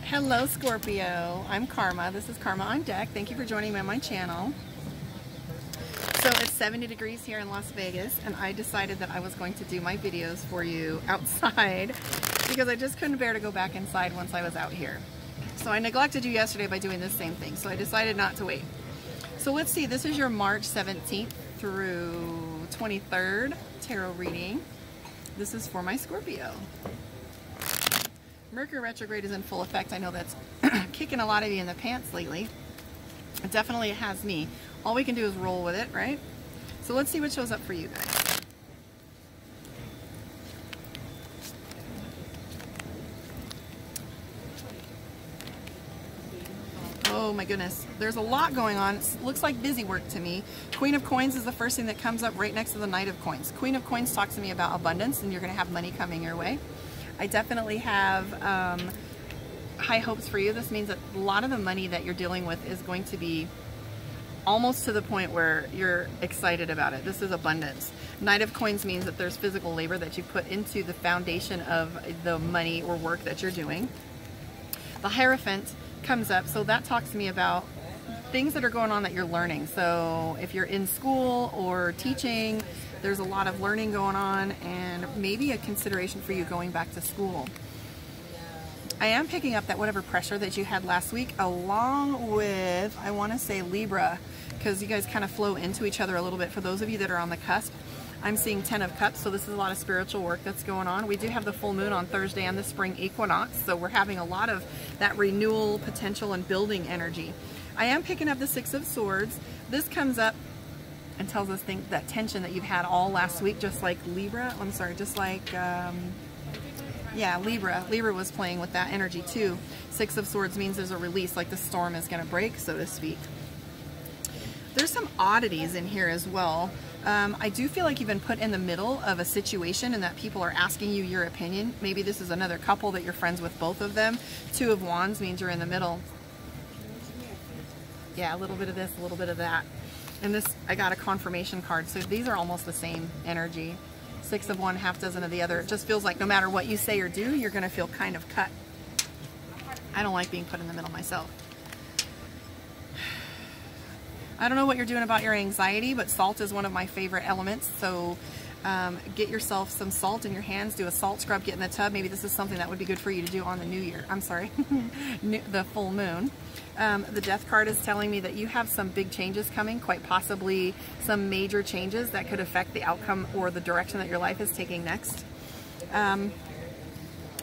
Hello Scorpio, I'm Karma. This is Karma on Deck. Thank you for joining me on my channel. So it's 70 degrees here in Las Vegas, and I decided that I was going to do my videos for you outside because I just couldn't bear to go back inside once I was out here. So I neglected you yesterday by doing the same thing, so I decided not to wait. So let's see, this is your March 17th through 23rd tarot reading. This is for my Scorpio. Mercury retrograde is in full effect. I know that's kicking a lot of you in the pants lately. It definitely has me. All we can do is roll with it, right? So let's see what shows up for you guys. Oh my goodness, there's a lot going on. It looks like busy work to me. Queen of Coins is the first thing that comes up right next to the Knight of Coins. Queen of Coins talks to me about abundance, and you're going to have money coming your way. I definitely have high hopes for you. This means that a lot of the money that you're dealing with is going to be almost to the point where you're excited about it. This is abundance. Knight of Coins means that there's physical labor that you put into the foundation of the money or work that you're doing. The Hierophant comes up, so that talks to me about things that are going on that you're learning. So if you're in school or teaching, there's a lot of learning going on, and maybe a consideration for you going back to school. I am picking up that whatever pressure that you had last week, along with, I want to say Libra, because you guys kind of flow into each other a little bit. For those of you that are on the cusp, I'm seeing 10 of Cups, so this is a lot of spiritual work that's going on. We do have the full moon on Thursday and the spring equinox, so we're having a lot of that renewal potential and building energy. I am picking up the Six of Swords. This comes up and tells us that tension that you've had all last week, just like Libra. I'm sorry, just like, yeah, Libra. Libra was playing with that energy too. Six of Swords means there's a release, like the storm is going to break, so to speak. There's some oddities in here as well. I do feel like you've been put in the middle of a situation and that people are asking you your opinion. Maybe this is another couple that you're friends with, both of them. Two of Wands means you're in the middle. Yeah, a little bit of this, a little bit of that. And this, I got a confirmation card, so these are almost the same energy. Six of one, half dozen of the other. It just feels like no matter what you say or do, you're going to feel kind of cut. I don't like being put in the middle myself. I don't know what you're doing about your anxiety, but salt is one of my favorite elements. So get yourself some salt in your hands, do a salt scrub, get in the tub. Maybe this is something that would be good for you to do on the new year. I'm sorry, the full moon. The Death card is telling me that you have some big changes coming, quite possibly some major changes that could affect the outcome or the direction that your life is taking next.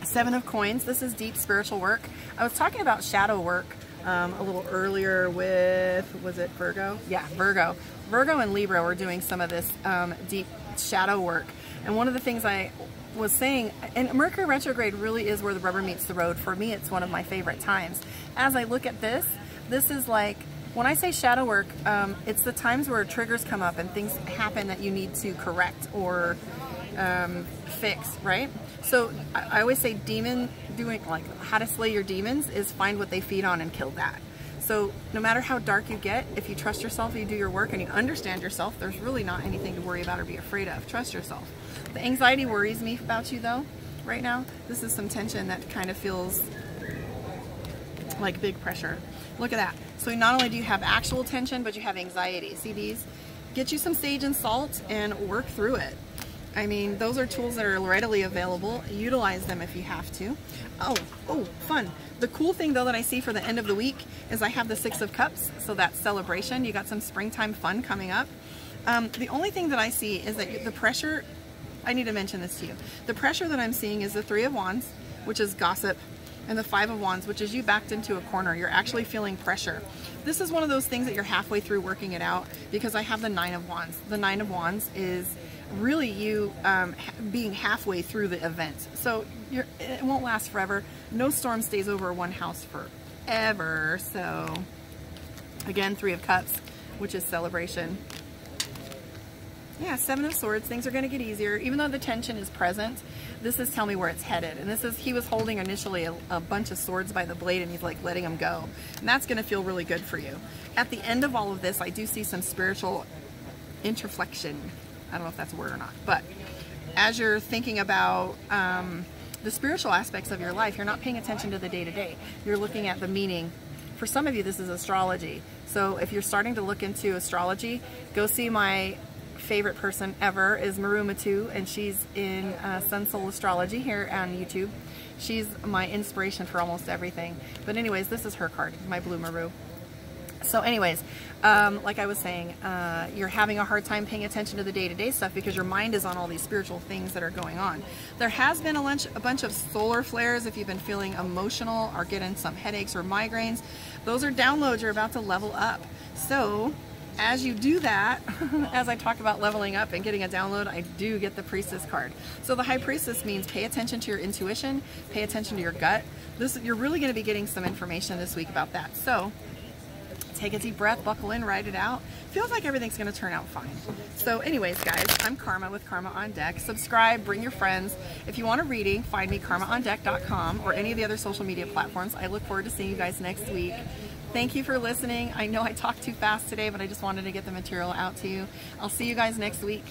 Seven of Coins, this is deep spiritual work. I was talking about shadow work a little earlier with, was it Virgo? Yeah, Virgo. Virgo and Libra were doing some of this deep shadow work. And one of the things I was saying, and Mercury retrograde really is where the rubber meets the road. For me, it's one of my favorite times. As I look at this, this is like, when I say shadow work, it's the times where triggers come up and things happen that you need to correct or fix, right? So I always say demon doing, like how to slay your demons is find what they feed on and kill that. So no matter how dark you get, if you trust yourself, you do your work and you understand yourself, there's really not anything to worry about or be afraid of. Trust yourself. The anxiety worries me about you though, right now. This is some tension that kind of feels like big pressure. Look at that. So not only do you have actual tension, but you have anxiety. See these? Get you some sage and salt and work through it. I mean, those are tools that are readily available. Utilize them if you have to. Oh, fun. The cool thing though that I see for the end of the week is I have the Six of Cups, so that's celebration. You got some springtime fun coming up. The only thing that I see is that the pressure, I need to mention this to you. The pressure that I'm seeing is the Three of Wands, which is gossip, and the Five of Wands, which is you backed into a corner. You're actually feeling pressure. This is one of those things that you're halfway through working it out, because I have the Nine of Wands. The Nine of Wands is really you being halfway through the event. So it won't last forever. No storm stays over one house forever. So again, Three of Cups, which is celebration. Yeah, Seven of Swords, things are going to get easier. Even though the tension is present, this is telling me where it's headed. And this is, he was holding initially a bunch of swords by the blade, and he's like letting them go. And that's going to feel really good for you. At the end of all of this, I do see some spiritual introflexion. I don't know if that's a word or not, but as you're thinking about the spiritual aspects of your life, you're not paying attention to the day-to-day. You're looking at the meaning. For some of you, this is astrology. So if you're starting to look into astrology, go see my favorite person ever is Maru Matu, and she's in Sun Soul Astrology here on YouTube. She's my inspiration for almost everything. But anyways, this is her card, my blue Maru. So anyways, like I was saying, you're having a hard time paying attention to the day-to-day stuff because your mind is on all these spiritual things that are going on. There has been a bunch of solar flares if you've been feeling emotional or getting some headaches or migraines. Those are downloads. You're about to level up. So as you do that, as I talk about leveling up and getting a download, I do get the Priestess card. So the High Priestess means pay attention to your intuition, pay attention to your gut. You're really going to be getting some information this week about that. So take a deep breath, buckle in, write it out. Feels like everything's going to turn out fine. So anyways, guys, I'm Karma with Karma on Deck. Subscribe, bring your friends. If you want a reading, find me karmaondeck.com or any of the other social media platforms. I look forward to seeing you guys next week. Thank you for listening. I know I talked too fast today, but I just wanted to get the material out to you. I'll see you guys next week.